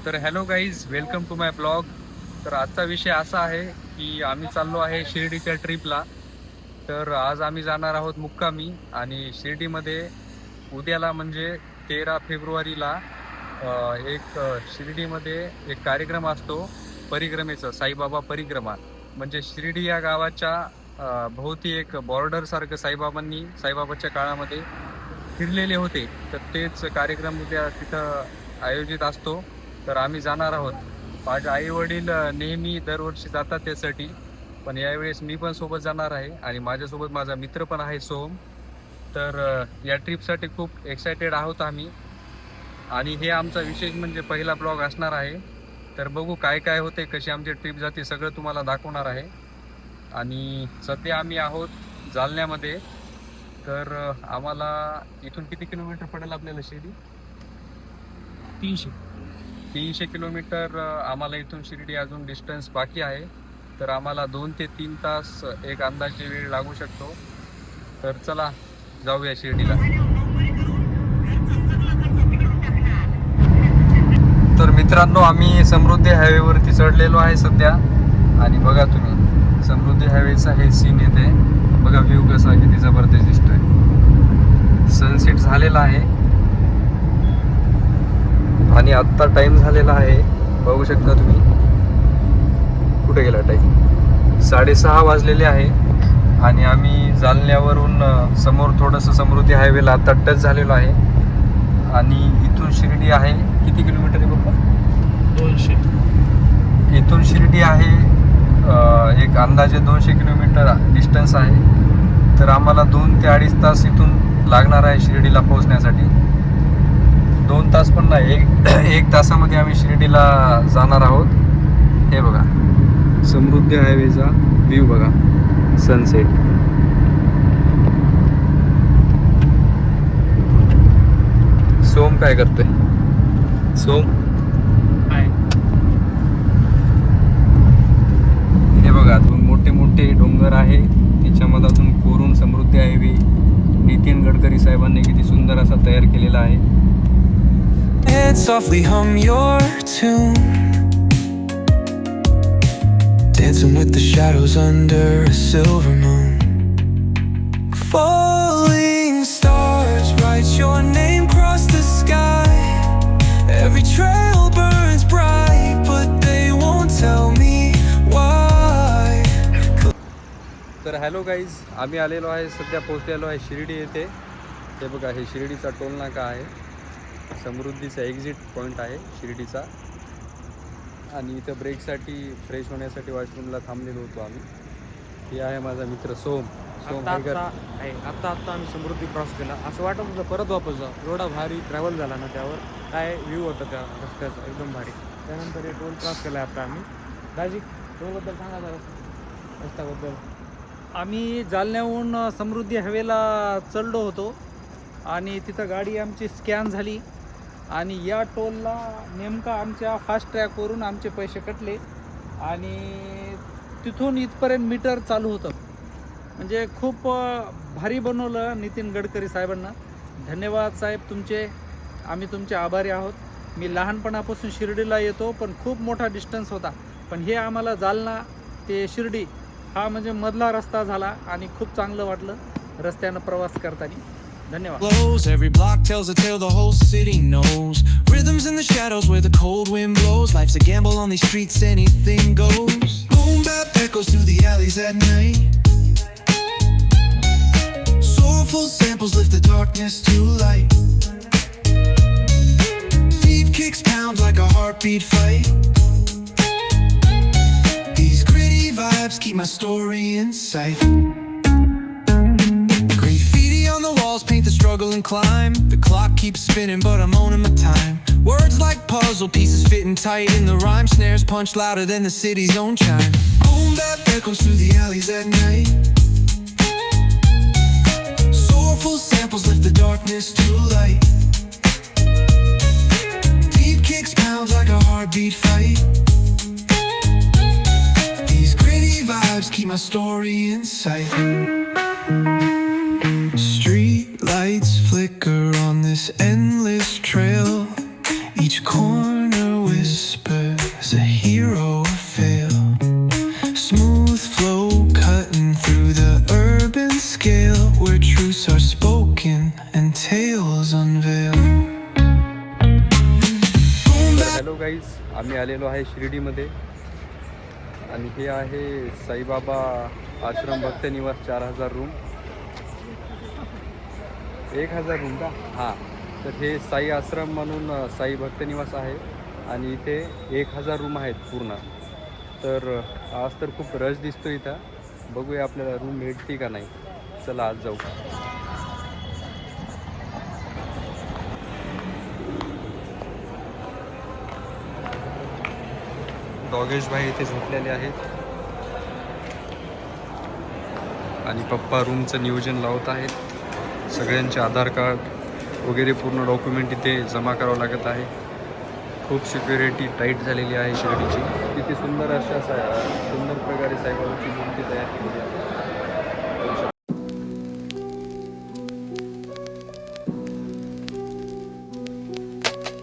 तर hello guys, welcome to my blog. तर आजचा विषय असा आहे की आम्ही चाललो आहे शिर्डीच्या ट्रिपला. तर आज आम्ही जाणार आहोत मुक्कामी आणि शिर्डीमध्ये उद्याला म्हणजे 13 फेब्रुवारीला शिर्डीमध्ये एक कार्यक्रम असतो परिक्रमेचा, साईबाबा परिक्रमा. म्हणजे शिर्डी या गावाच्या भोवती एक बॉर्डर सारखं साईबाबाच्या काळामध्ये फिरलेले होते. तर तेच कार्यक्रम उद्या तिथं आयोजित असतो. तर आम्ही जाणार आहोत. माझे आई वडील नेहमी दरवर्षी जातात त्यासाठी, पण यावेळेस मी पण सोबत जाणार आहे आणि माझ्यासोबत माझा मित्र पण आहे सोहम. तर या ट्रिपसाठी खूप एक्सायटेड आहोत आम्ही. आणि हे आमचा विशेष म्हणजे पहिला ब्लॉग असणार आहे. तर बघू काय काय होते, कशी आमची ट्रिप जाते, सगळं तुम्हाला दाखवणार आहे. आणि सध्या आम्ही आहोत जालन्यामध्ये. तर आम्हाला इथून किती किलोमीटर पडेल आपल्याला शिर्डी? 300 किलोमीटर आम्हाला इथून शिर्डी अजून डिस्टन्स बाकी आहे. तर आम्हाला 2 ते 3 तास एक अंदाजे वेळ लागू शकतो. तर चला जाऊया शिर्डीला. तर मित्रांनो, आम्ही समृद्धी हायवेवरती चढलेलो आहे सध्या. आणि बघा तुम्ही, समृद्धी हायवेचा हे सीन येते बघा, व्ह्यू कसा किती जबरदस्त दिसतोय. सनसेट झालेला आहे आणि आत्ता टाइम झालेला आहे, बघू शकता तुम्ही. कुठे गेला टाइम? 6:30 वाजलेले आहे. आणि आम्ही जालन्यावरून समोर थोडंसं समृद्धी हायवेला आता टच झालेलो आहे. आणि इथून शिर्डी आहे किती किलोमीटर आहे बघा? 200. इथून शिर्डी आहे एक अंदाजे 200 किलोमीटर डिस्टन्स आहे. तर आम्हाला 2 ते 2.5 तास इथून लागणार आहे शिर्डीला पोहोचण्यासाठी. 2 तास पण नाही, एक तासामध्ये आम्ही शिर्डीला जाणार आहोत. हे बघा समृद्धी हायवेचा व्ह्यू बघा, सनसेट. सोम काय करतोय? सोम हे बघा, दोन मोठे मोठे डोंगर आहे, तिच्यामधून कोरून समृद्धी हायवे नितीन गडकरी साहेबांनी किती सुंदर असा तयार केलेला आहे. Softly hum your tune, dancing with the shadows under a silver moon. Falling stars write your name across the sky. Every trail burns bright, but they won't tell me why. तर hello guys, आम्ही आलेलो आहे, सध्या पोहोचलेलो आहे शिर्डी येथे. हे बघा, हे शिर्डीचा टोल नाका आहे, समृद्धीचा एक्झिट पॉईंट आहे शिर्डीचा. आणि इथं ब्रेकसाठी, फ्रेश होण्यासाठी वॉशरूमला थांबलेलो होतो आम्ही. हे आहे माझा मित्र सोम. आता आम्ही समृद्धी क्रॉस केला, असं वाटत होतं परत वापस जा. एवढा भारी ट्रॅव्हल झाला ना, त्यावर काय व्ह्यू होतं त्या रस्त्याचा, एकदम भारी. त्यानंतर हे टोल क्रॉस केला आता आम्ही. दाजी, टोलबद्दल सांगा जरा, रस्त्याबद्दल. आम्ही जालन्याहून समृद्धी हायवेला चढलो होतो आणि तिथं गाडी आमची स्कॅन झाली आणि या टोलला नेमका आमच्या फास्ट ट्रॅकवरून आमचे पैसे कटले आणि तिथून इथपर्यंत मीटर चालू होतं. म्हणजे खूप भारी बनवलं नितीन गडकरी साहेबांना. धन्यवाद साहेब तुमचे, आम्ही तुमचे आभारी आहोत. मी लहानपणापासून शिर्डीला येतो, पण खूप मोठा डिस्टन्स होता, पण हे आम्हाला जालना ते शिर्डी हा म्हणजे मधला रस्ता झाला आणि खूप चांगलं वाटलं रस्त्यानं प्रवास करताना. धन्यवाद. Every block tells a tale the whole city knows. Rhythms in the shadows where the cold wind blows. Life's a gamble on these streets, anything goes. Boom bap echoes through the alleys at night. Soulful samples lift the darkness to light. Deep kicks pound like a heartbeat fight. These gritty vibes keep my story in sight. Paint the struggle and climb. The clock keeps spinning, but I'm owning my time. Words like puzzle pieces fitting tight in the rhyme. Snares punch louder than the city's own chime. Boom bap echoes through the alleys at night. Soulful samples lift the darkness to light. Deep kicks pound like a heartbeat fight. These gritty vibes keep my story in sight. Street lights flicker on this endless trail, each corner with hello guys, आम्ही आलेलो आहे शिर्डीमध्ये आणि हे आहे साईबाबा आश्रम भक्त निवास 4000 room. 1000 room का? हां. तर हे साई आश्रम म्हणून साई भक्त निवास आहे आणि इथे 1000 रूम आहेत पूर्ण. तर आज तर खूप रश दिसतो इथं. बघूया आपल्याला रूम भेटते का नाही. चला आज जाऊ. दोघेश भाई इथे झोपलेले आहेत आणि पप्पा रूमचं नियोजन लावत आहेत. सगळ्यांचे आधार कार्ड वगैरे पूर्ण डॉक्युमेंट इथे जमा करावं लागत आहे. खूप सिक्युरिटी टाईट झालेली आहे शिर्डीची. किती सुंदर अशा सुंदर प्रकारे साईबाबाची मूर्ती तयार केलेली आहे.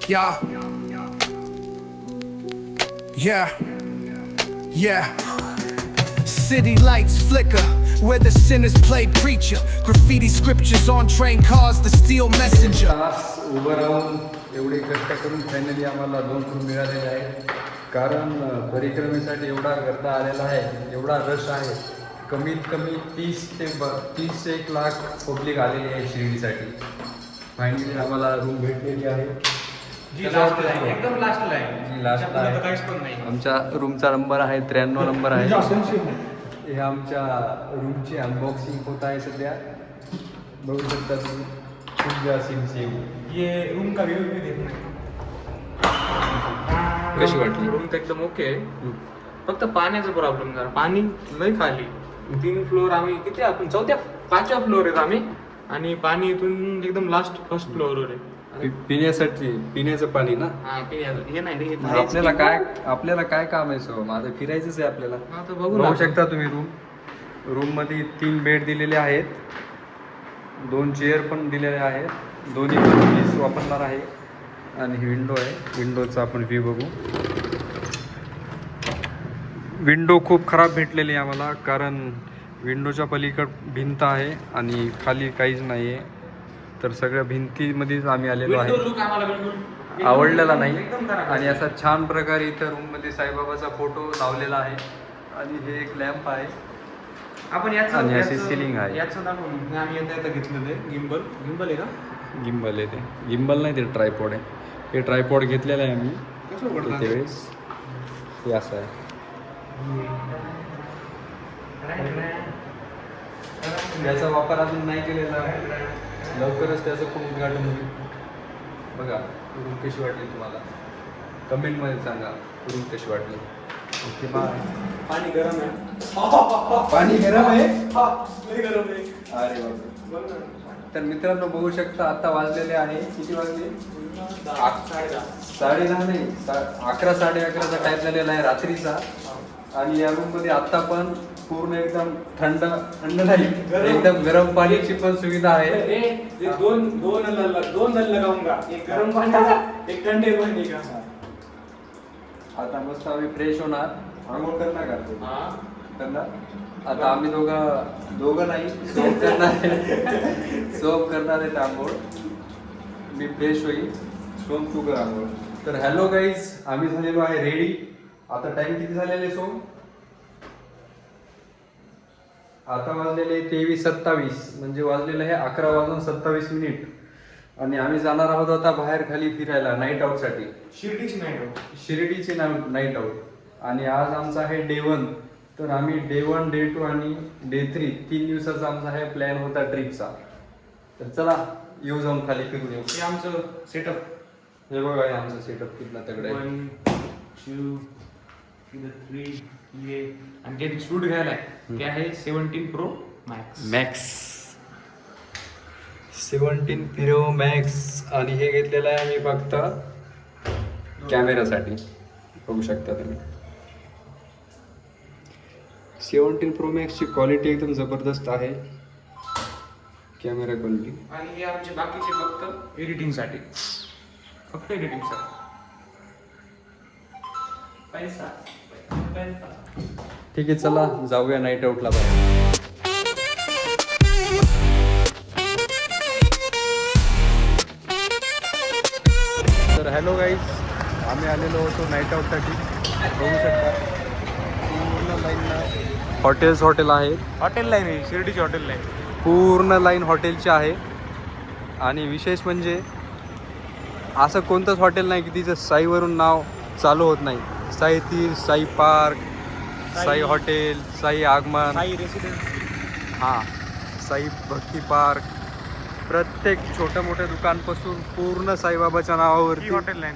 Yeah. Yeah. Yeah. City lights flicker where the sinners play preacher. Graffiti scriptures on train cars, the steel messenger. तास उभं राहून एवढे कष्ट करून फायनली आम्हाला 2 रूम मिळालेले आहेत. कारण परिक्रमेसाठी एवढा गर्दा आलेला आहे, एवढा रश आहे. कमीत कमी 30 ते 1 लाख पब्लिक आलेली आहे शिर्डीसाठी. फायनली आम्हाला रूम भेटलेली आहे. एकदम लास्टला आहे. जी लास्टला आहे. काहीच पण नाही. आमच्या रूमचा नंबर आहे 93 नंबर आहे. हे आमच्या रूमची अनबॉक्सिंग होत आहे सध्या. बघू शकता तुम्ही. खूप सिम ये रूम का रिव्ह्यू मी देत नाही. कशी वाटली? रूम तर एकदम ओके आहे. फक्त पाण्याचा प्रॉब्लेम झाला. पाणी लय खाली. 3 फ्लोअर आम्ही किती आपण 5व्या फ्लोअर आहेत आम्ही आणि पाणी इथून एकदम लास्ट फर्स्ट फ्लोअरवर आहे. पिण्याचं पाणी ना. हा पिण्याचं हे नाही रे, हे आपल्याला काय काम आहे सो? माझं फिरायचंच आहे आपल्याला. हा तर बघू ना. बघू शकता तुम्ही रूम मध्ये 3 बेड दिलेले आहेत. 2 चेअर पण दिलेले आहेत. दोन्ही पण वापरणार आहे आणि ही विंडो आहे. विंडोचा आपण व्ह्यू बघू. विंडो खूप खराब भेटलेली आहे आम्हाला, कारण विंडोच्या पलीकड भिंत आहे आणि खाली काहीच नाही आहे. तर सगळ्या भिंतीमध्येच आम्ही आलेलो आहे. लुक आम्हाला बिलकुल आवडलेला नाही. एकदम खराब. आणि असा छान प्रकारे इथं रूममध्ये साईबाबाचा फोटो लावलेला आहे आणि हे एक लॅम्प आहे आपण याचं आणि अशी ceiling आहे. याचं दाखवून आम्ही आता घेतलेलं आहे. गिम्बल आहे का? गिम्बल आहे ते. गिम्बल नाही, ते ट्रायपॉड आहे. हे ट्रायपॉड घेतलेलं आहे आम्ही कसं उघडणार? त्यावेळेस. हे असं आहे. त्याचा वापर अजून नाही केलेला आहे. लवकरच त्याचं पण उद्घाटन होईल. बघा रूम कशी वाटली तुम्हाला, कमेंटमध्ये सांगा रूम कशी वाटली. Okay bye. पाणी गरम आहे. पाणी गरम आहे. लय गरम आहे. अरे बापरे. तर मित्रांनो बघू शकता आता वाजलेले आहे, किती वाजले? 10:30 नाही, 11 11:30चा टाईम झालेला आहे रात्रीचा. आणि या रूम मध्ये आता पण पूर्ण एकदम थंड नाही, एकदम गरम पाण्याची पण सुविधा आहे. दोन नल लगाऊंगा. एक गरम पाण्याचा, एक थंडे पाणी का. आता मस्त आम्ही फ्रेश होणार. आंघोळ करणार का तू? करणार. आता आम्ही दोघं नाही, सोप करणार आहेत आंघोळ. मी फ्रेश होईल, सोम तू कर आंघोळ. तर हॅलो गाईज, आम्ही झालेलो आहे रेडी. आता टाइम किती झालेले सोम? आता वाजलेले 23:27, म्हणजे वाजलेलं आहे 11:27. आणि आम्ही जाणार आहोत आता बाहेर खाली फिरायला नाईट आउटसाठी. शिर्डीची नाईट आउट. आणि आज आमचा आहे डे 1. तर आम्ही डे 1, डे 2 आणि डे 3 3 दिवसाचा आमचा आहे प्लॅन होता ट्रिपचा. तर चला येऊ, जाऊन खाली फिरून येऊ. हे आमचं सेटअप. हे बघा, हे आमचं सेटअप कितना तगडा आहे. 1 2 3 ये आणि जे शूट घ्यायला आहे ते आहे 17 Pro Max. 17 Pro Max. आणि हे घेतलेलं आहे आम्ही फक्त कॅमेरासाठी. बघू शकता तुम्ही 17 Pro Max ची क्वालिटी एकदम जबरदस्त आहे. Camera quality. आणि हे आमचे बाकीचे फक्त एडिटिंगसाठी. फक्त एडिटिंगसाठी. पैसा. ठीक आहे, चला जाऊया नाईट आउटला बाहेर. तर हॅलो गाईज, आम्ही आलेलो होतो नाईट आऊटसाठी. बघू शकता पूर्ण लाईन हॉटेल आहेत. हॉटेल लाईन आहे, शिर्डीची हॉटेल लाईन. पूर्ण लाईन हॉटेलची आहे. आणि विशेष म्हणजे असं कोणतंच हॉटेल नाही की तिचं साईवरून नाव चालू होत नाही. साई तीर, साई पार्क, साई हॉटेल, साई आगमन, साई रेसिडेन्सी. हां, साई भक्ती पार्क. प्रत्येक छोट्या मोठ्या दुकानपासून पूर्ण साईबाबाच्या ही नावावरती. Hotel line.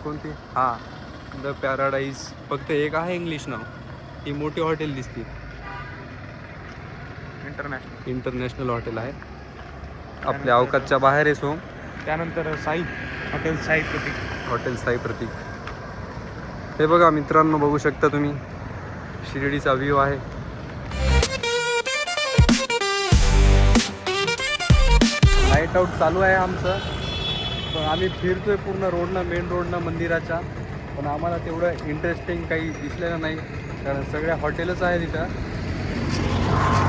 कोणती? हां, द पॅराडाईज. फक्त एक आहे इंग्लिश नाव. ही मोठी हॉटेल दिसते. इंटरनॅशनल हॉटेल आहे. आपल्या अवकाशच्या बाहेर आहे सोम. त्यानंतर साई हॉटेल, साई प्रतीक. हॉटेल साई प्रतीक. हे बघा मित्रांनो, बघू शकता तुम्ही शिर्डीचा व्ह्यू आहे. नाईट आऊट चालू आहे आमचं. पण आम्ही फिरतोय पूर्ण रोडनं, मेन रोडनं मंदिराच्या. पण आम्हाला तेवढं इंटरेस्टिंग काही दिसलेलं नाही, कारण सगळ्या हॉटेलच आहे तिथं.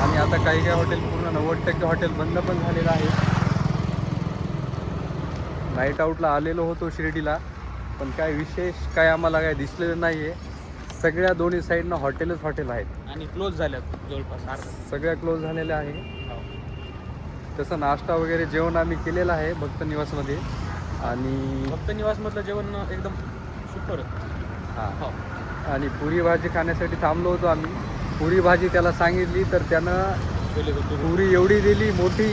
आणि आता काही हॉटेल पूर्ण 90% हॉटेल बंद पण झालेलं आहे. नाईट आऊटला आलेलो होतो शिर्डीला, पण काय विशेष काय आम्हाला काय दिसलेलं नाही आहे. सगळ्या दोन्ही साईडनं हॉटेल आहेत. आणि क्लोज झाल्यात जवळपास सगळ्या क्लोज झालेल्या आहे. तसं नाश्ता वगैरे जेवण आम्ही केलेलं आहे भक्त निवासमध्ये. आणि भक्त निवासमधलं जेवण एकदम सुपर. हां, आणि पुरी भाजी खाण्यासाठी थांबलो होतो आम्ही. पुरी भाजी त्याला सांगितली तर त्यानं पुरी एवढी दिली मोठी.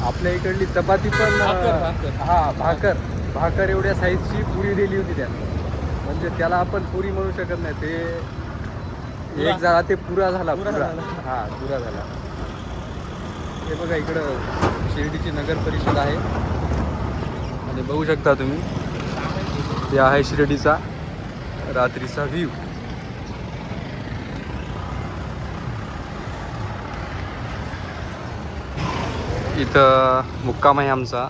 आपल्या इकडली चपाती पण, भाकर एवढ्या साईजची पुरी दिली होती त्यानं. म्हणजे त्याला आपण पुरी म्हणू शकत नाही. ते एक झाला, ते पुरा झाला. हां, पुरा झाला. हे बघा इकडं शिर्डीची नगर परिषद आहे. आणि बघू शकता तुम्ही, ते आहे शिर्डीचा रात्रीचा व्ह्यू. इथं मुक्काम आहे आमचा.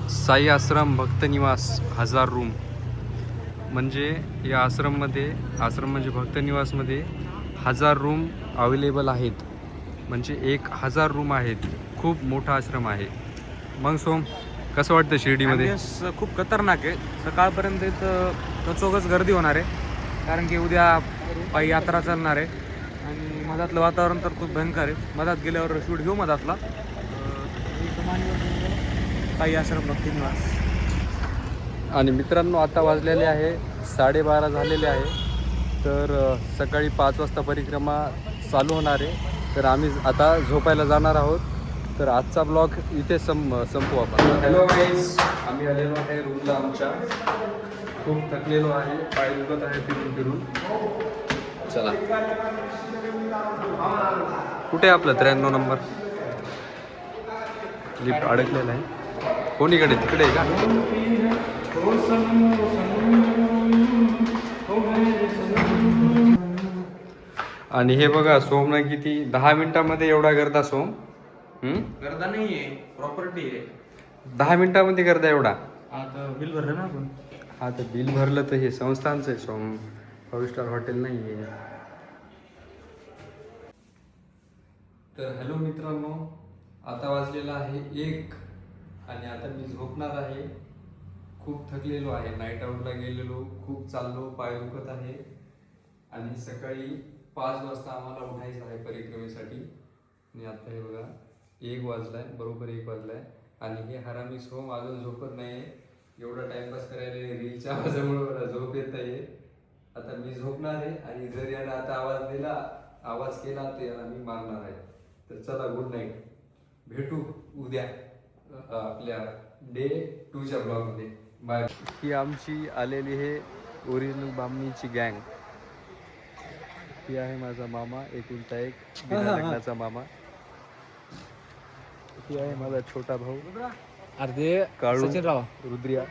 साई आश्रम भक्त निवास 1000 रूम. म्हणजे या आश्रम म्हणजे भक्त निवासमध्ये 1000 रूम अवेलेबल आहेत. म्हणजे 1000 रूम आहेत. खूप मोठा आश्रम आहे. मग सोम, कसं वाटतं शिर्डीमध्ये? खूप खतरनाक आहे. सकाळपर्यंत इथं कचोगच गर्दी होणार आहे, कारण की उद्या पायी यात्रा चालणार आहे. आणि मधातलं वातावरण तर खूप भयंकर आहे. मधात गेल्यावर शूट घेऊ मधातला. साई आश्रम भक्ती निवास. आणि मित्रांनो, आता वाजलेले आहे 12:30 झालेले आहे. तर सकाळी 5 वाजता परिक्रमा चालू होणार आहे. तर आम्ही आता झोपायला जाणार आहोत. तर आजचा ब्लॉग इथे संपू आपण. हॅलो गाईज, आम्ही आलेलो आहे रूमला आमच्या. खूप थकलेलो आहे, पाय दुखत आहे फिरून. चला, कुठे आपलं 93 नंबर? लिफ्ट अडकलेलं आहे. कोणीकडे? तिकडे आहे का? आणि हे बघा सोमनं किती 10 मिनिटामध्ये एवढा गर्दा. सोम गर्दा नाही आहे, प्रॉपर्टी आहे. 10 मिनिटामध्ये गर्दा एवढा. आता बिल भरलं ना आपण. हा, तर बिल भरलं तर हे संस्थांचं आहे सोम, 5 स्टार हॉटेल नाही आहे. तर हॅलो मित्रांनो, आता वाजलेला आहे 1 आणि आता मी झोपणार आहे. खूप थकलेलो आहे, नाईट आऊटला गेलेलो, खूप चाललो, पाय दुखत आहे. आणि सकाळी 5 वाजता आम्हाला उठायचं आहे परिक्रमेसाठी. आणि आता हे बघा 1 वाजलाय, बरोबर 1 वाजलाय. आणि हे हरामी सोम अजून झोपत नाही. एवढा टाइमपास करायला रीलच्या आवाजामुळे मला झोप येत आहे. आता मी झोपणार आहे. आणि जर यानं आता आवाज केला तर याला मी मारणार आहे. तर चला, गुड नाईट. भेटू उद्या आपल्या डे 2च्या ब्लॉगमध्ये. बाय. ही आमची आलेली हे ओरिजिनल बामणीची गँग. ही आहे माझा मामा, एकुलता एक बिना लग्नाचा मामा. ही आहे माझा छोटा भाऊ अर्धे काळू, सचिनराव रुद्रिया.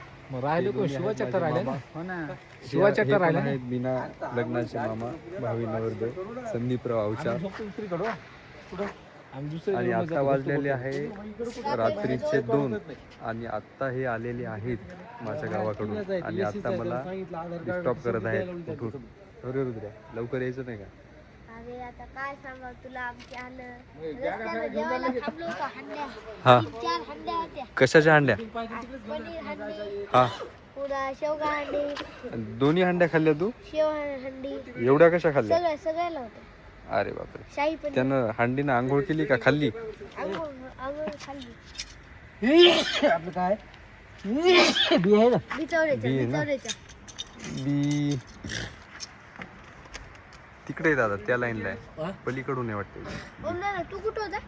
राहिले हे दोन्ही शिवा आहेत चक्कर माझे राहिले मामा. हो ना. हे शिवा चक्कर पण राहिले आहेत बिना लग्नाचे मामा, भावी नवर्द संदीपराव अवचार. आणि आता वाजलेले आहे रात्रीचे 2 आणि आत्ता हे आलेले आहेत माझ्या गावाकडून. आणि आता मला डिस्टर्ब करत आहेत उठून. अरे रुद्र्या, लवकर यायचं नाही का? अरे आता काय सांगा तुला, आमच्या रस्त्यानं जेवायला थांबलो होतो. हंड्या हा, 3-4 हंड्या होत्या. कशाच्या हांड्या? पनीर हंडी, हा, पुन्हा शेवगा हंडी, आणि दोन्ही हंड्या खाल्ल्या तू? शेव हंडी, एवढ्या कशा खाल्ल्या? सगळ्याला होतं. अरे बापरे. शाही पण त्यानं हंडीनं आंघोळ केली का खाल्ली? आंघोळ खाल्ली. आपलं काय बी आहे ना? बिचवड्याच्या बी तिकडे दादा त्या लाईनला आहे, पलीकडून आहे वाटतं. तू कुठं होता?